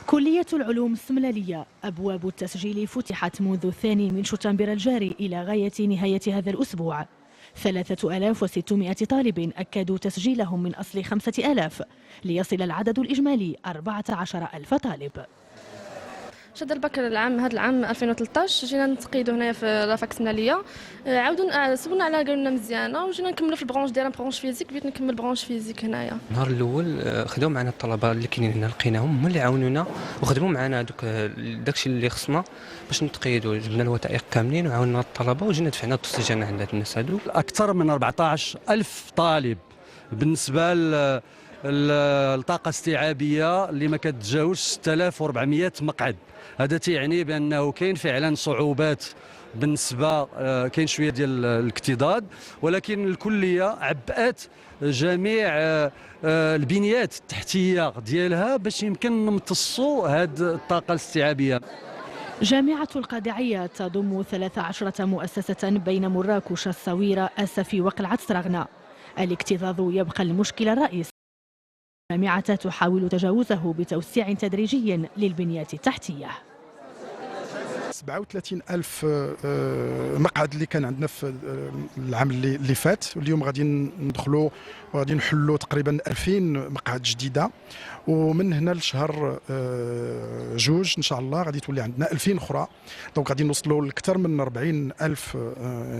كلية العلوم السملالية أبواب التسجيل فتحت منذ الثاني من شتنبر الجاري إلى غاية نهاية هذا الأسبوع. 3600 طالب أكدوا تسجيلهم من أصل 5000 ليصل العدد الإجمالي 14,000 طالب. شد البكر هذا العام 2013 جينا نتقيدوا هنايا في لافاك سمناليه، عاودوا سولنا على قالوا لنا مزيانه وجينا نكملوا في البرونش ديالنا برونش فيزيك. بغيت نكمل برونش فيزيك هنايا. النهار الاول خداو معنا الطلبه اللي كاينين هنا، لقيناهم هما اللي عاونونا وخدموا معنا داكشي اللي خصنا باش نتقيدوا. جبنا الوثائق كاملين وعاوننا الطلبه وجينا دفعنا الدوسيجه عند هاد الناس هادو. اكثر من 14,000 طالب بالنسبه الطاقه الاستيعابيه اللي ما كتتجاوزش 6400 مقعد. هذا تعني بانه كاين فعلا صعوبات بالنسبه، كاين شويه ديال الاكتظاظ، ولكن الكليه عبأت جميع البنيات التحتيه ديالها باش يمكن نمتصوا هذه الطاقه الاستيعابيه. جامعة القادعية تضم 13 مؤسسة بين مراكش، الصويرة، السفي وقلعة سراغنا. الاكتظاظ يبقى المشكل الرئيس. الجامعة تحاول تجاوزه بتوسيع تدريجي للبنيات التحتية. 37,000 مقعد اللي كان عندنا في العام اللي فات، واليوم غادي ندخلوا وغادي نحلوا تقريبا 2000 مقعد جديده، ومن هنا لشهر جوج ان شاء الله غادي تولي عندنا 2000 اخرى. دونك غادي نوصلوا لاكثر من 40,000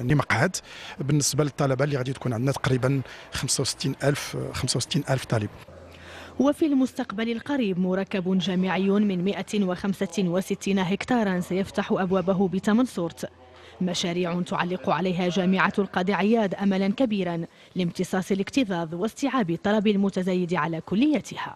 مقعد بالنسبه للطلبه اللي غادي تكون عندنا تقريبا 65,000 طالب. وفي المستقبل القريب مركب جامعي من 165 هكتارا سيفتح أبوابه بتمنصورت. مشاريع تعلق عليها جامعة القادعيات أملا كبيرا لامتصاص الاكتظاظ واستيعاب الطلب المتزايد على كليتها.